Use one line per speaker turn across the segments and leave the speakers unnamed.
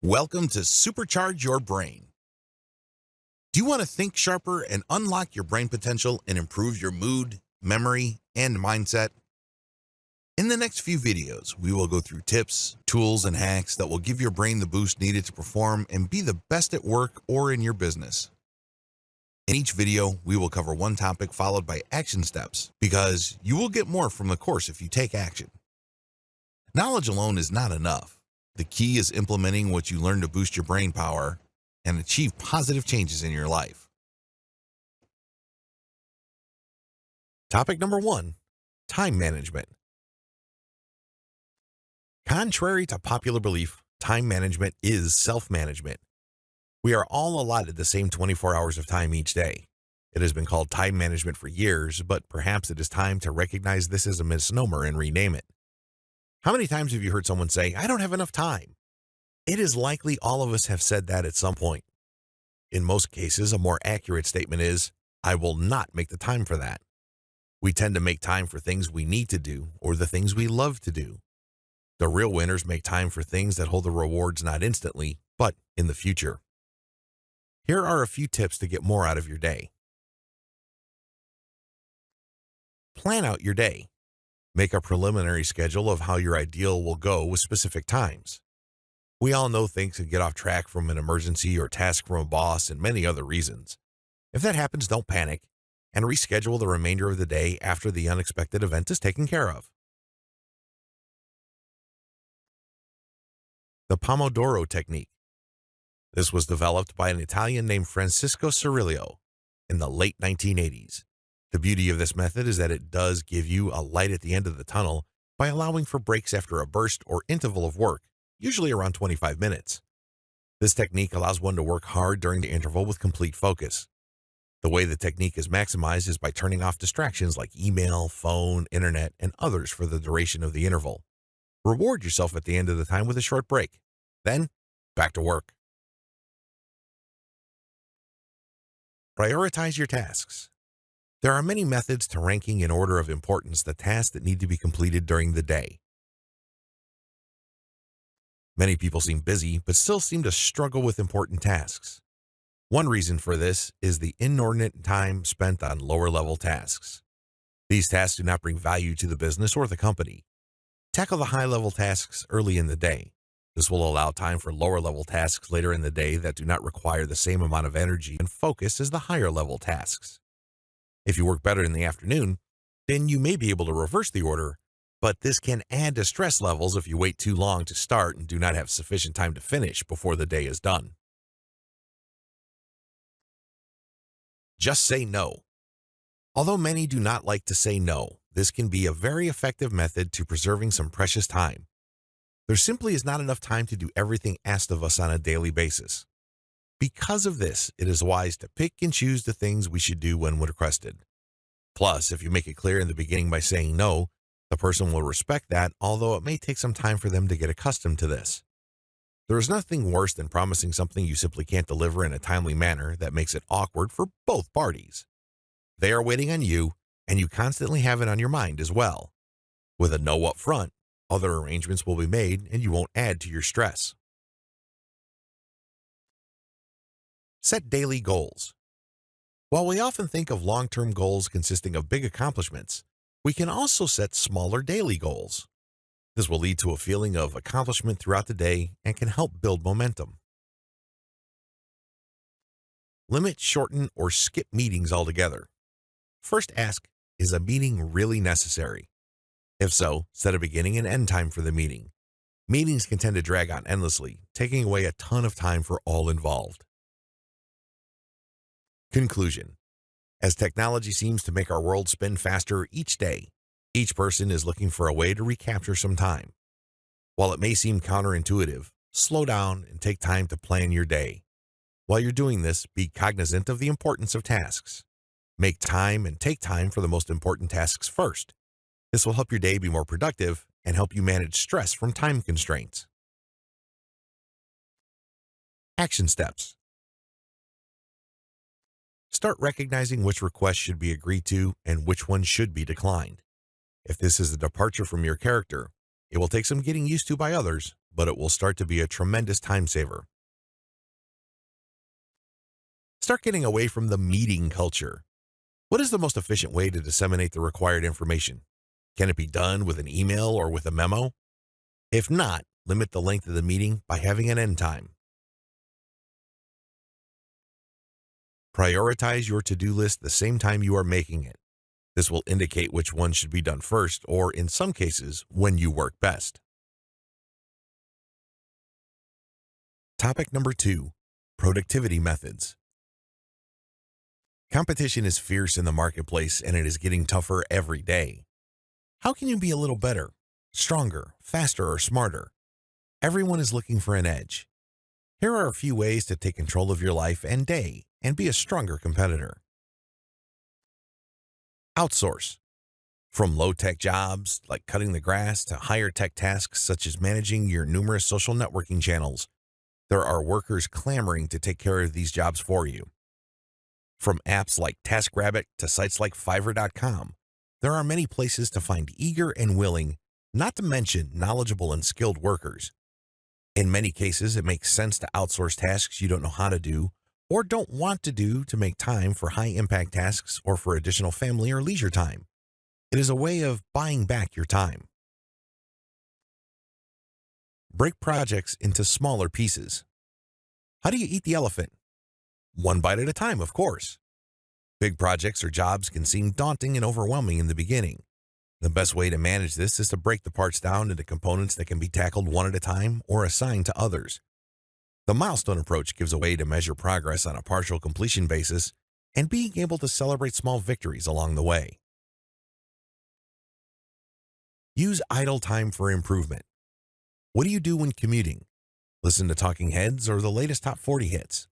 Welcome to Supercharge Your Brain. Do you want to think sharper and unlock your brain potential and improve your mood, memory, and mindset? In the next few videos, we will go through tips, tools, and hacks that will give your brain the boost needed to perform and be the best at work or in your business. In each video, we will cover one topic followed by action steps because you will get more from the course if you take action. Knowledge alone is not enough. The key is implementing what you learn to boost your brain power and achieve positive changes in your life. Topic number 1, time management. Contrary to popular belief, time management is self-management. We are all allotted the same 24 hours of time each day. It has been called time management for years, but perhaps it is time to recognize this as a misnomer and rename it. How many times have you heard someone say, "I don't have enough time"? It is likely all of us have said that at some point. In most cases, a more accurate statement is, "I will not make the time for that." We tend to make time for things we need to do or the things we love to do. The real winners make time for things that hold the rewards not instantly, but in the future. Here are a few tips to get more out of your day. Plan out your day. Make a preliminary schedule of how your ideal will go with specific times. We all know things can get off track from an emergency or task from a boss and many other reasons. If that happens, don't panic and reschedule the remainder of the day after the unexpected event is taken care of. The Pomodoro Technique. This was developed by an Italian named Francisco Cirillo in the late 1980s. The beauty of this method is that it does give you a light at the end of the tunnel by allowing for breaks after a burst or interval of work, usually around 25 minutes. This technique allows one to work hard during the interval with complete focus. The way the technique is maximized is by turning off distractions like email, phone, internet, and others for the duration of the interval. Reward yourself at the end of the time with a short break. Then, back to work. Prioritize your tasks. There are many methods to ranking in order of importance the tasks that need to be completed during the day. Many people seem busy, but still seem to struggle with important tasks. One reason for this is the inordinate time spent on lower-level tasks. These tasks do not bring value to the business or the company. Tackle the high-level tasks early in the day. This will allow time for lower-level tasks later in the day that do not require the same amount of energy and focus as the higher-level tasks. If you work better in the afternoon, then you may be able to reverse the order, but this can add to stress levels if you wait too long to start and do not have sufficient time to finish before the day is done. Just say no. Although many do not like to say no, this can be a very effective method to preserving some precious time. There simply is not enough time to do everything asked of us on a daily basis. Because of this, it is wise to pick and choose the things we should do when requested. Plus, if you make it clear in the beginning by saying no, the person will respect that, although it may take some time for them to get accustomed to this. There is nothing worse than promising something you simply can't deliver in a timely manner that makes it awkward for both parties. They are waiting on you, and you constantly have it on your mind as well. With a no up front, other arrangements will be made and you won't add to your stress. Set daily goals. While we often think of long-term goals consisting of big accomplishments, we can also set smaller daily goals. This will lead to a feeling of accomplishment throughout the day and can help build momentum. Limit, shorten, or skip meetings altogether. First ask, is a meeting really necessary? If so, set a beginning and end time for the meeting. Meetings can tend to drag on endlessly, taking away a ton of time for all involved. Conclusion. As technology seems to make our world spin faster each day, each person is looking for a way to recapture some time. While it may seem counterintuitive, slow down and take time to plan your day. While you're doing this, be cognizant of the importance of tasks. Make time and take time for the most important tasks first. This will help your day be more productive and help you manage stress from time constraints. Action steps. Start recognizing which requests should be agreed to and which ones should be declined. If this is a departure from your character, it will take some getting used to by others, but it will start to be a tremendous time saver. Start getting away from the meeting culture. What is the most efficient way to disseminate the required information? Can it be done with an email or with a memo? If not, limit the length of the meeting by having an end time. Prioritize your to-do list the same time you are making it. This will indicate which one should be done first, or in some cases, when you work best. Topic number 2, productivity methods. Competition is fierce in the marketplace and it is getting tougher every day. How can you be a little better, stronger, faster, or smarter? Everyone is looking for an edge. Here are a few ways to take control of your life and day and be a stronger competitor. Outsource. From low-tech jobs like cutting the grass to higher-tech tasks such as managing your numerous social networking channels, there are workers clamoring to take care of these jobs for you. From apps like TaskRabbit to sites like Fiverr.com, there are many places to find eager and willing, not to mention knowledgeable and skilled workers. In many cases, it makes sense to outsource tasks you don't know how to do or don't want to do to make time for high-impact tasks or for additional family or leisure time. It is a way of buying back your time. Break projects into smaller pieces. How do you eat the elephant? One bite at a time, of course. Big projects or jobs can seem daunting and overwhelming in the beginning. The best way to manage this is to break the parts down into components that can be tackled one at a time or assigned to others. The milestone approach gives a way to measure progress on a partial completion basis and being able to celebrate small victories along the way. Use idle time for improvement. What do you do when commuting? Listen to talking heads or the latest top 40 hits.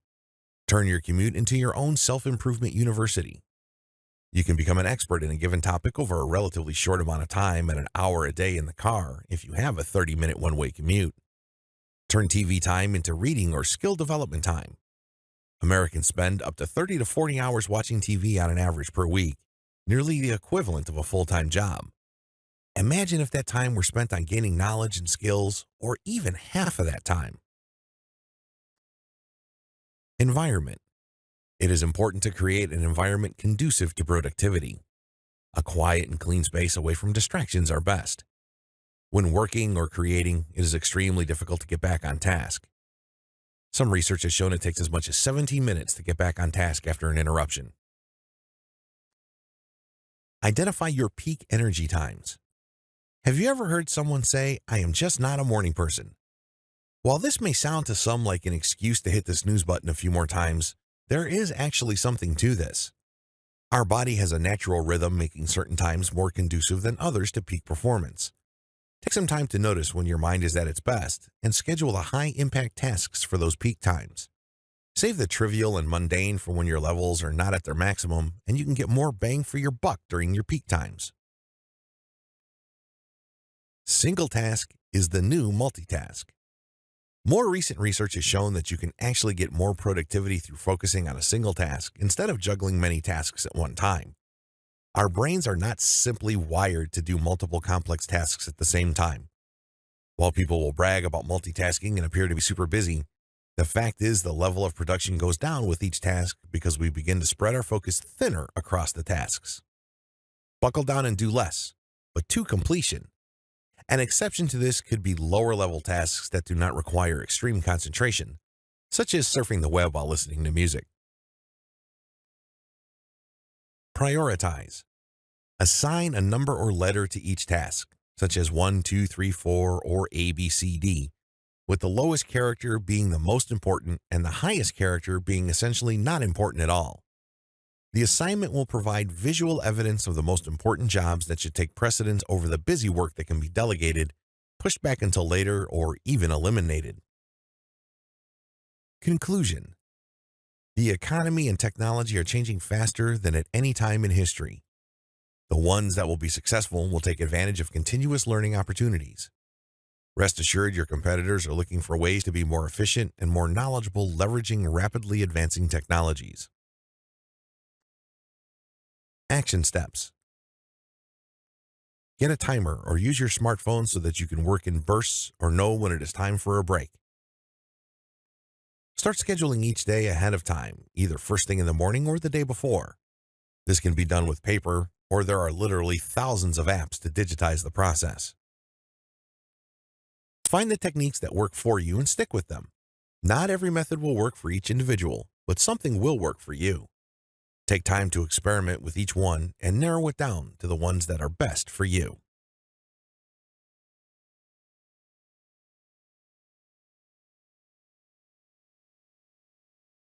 Turn your commute into your own self-improvement university. You can become an expert in a given topic over a relatively short amount of time at an hour a day in the car if you have a 30-minute one-way commute. Turn TV time into reading or skill development time. Americans spend up to 30 to 40 hours watching TV on an average per week, nearly the equivalent of a full-time job. Imagine if that time were spent on gaining knowledge and skills, or even half of that time. Environment. It is important to create an environment conducive to productivity. A quiet and clean space away from distractions are best. When working or creating, it is extremely difficult to get back on task. Some research has shown it takes as much as 17 minutes to get back on task after an interruption. Identify your peak energy times. Have you ever heard someone say, "I am just not a morning person"? While this may sound to some like an excuse to hit the snooze button a few more times, there is actually something to this. Our body has a natural rhythm making certain times more conducive than others to peak performance. Take some time to notice when your mind is at its best and schedule the high-impact tasks for those peak times. Save the trivial and mundane for when your levels are not at their maximum and you can get more bang for your buck during your peak times. Single task is the new multitask. More recent research has shown that you can actually get more productivity through focusing on a single task instead of juggling many tasks at one time. Our brains are not simply wired to do multiple complex tasks at the same time. While people will brag about multitasking and appear to be super busy, the fact is the level of production goes down with each task because we begin to spread our focus thinner across the tasks. Buckle down and do less, but to completion. An exception to this could be lower-level tasks that do not require extreme concentration, such as surfing the web while listening to music. Prioritize. Assign a number or letter to each task, such as 1, 2, 3, 4, or A, B, C, D, with the lowest character being the most important and the highest character being essentially not important at all. The assignment will provide visual evidence of the most important jobs that should take precedence over the busy work that can be delegated, pushed back until later, or even eliminated. Conclusion. The economy and technology are changing faster than at any time in history. The ones that will be successful will take advantage of continuous learning opportunities. Rest assured your competitors are looking for ways to be more efficient and more knowledgeable leveraging rapidly advancing technologies. Action steps. Get a timer or use your smartphone so that you can work in bursts or know when it is time for a break. Start scheduling each day ahead of time, either first thing in the morning or the day before. This can be done with paper, or there are literally thousands of apps to digitize the process. Find the techniques that work for you and stick with them. Not every method will work for each individual, but something will work for you. Take time to experiment with each one and narrow it down to the ones that are best for you.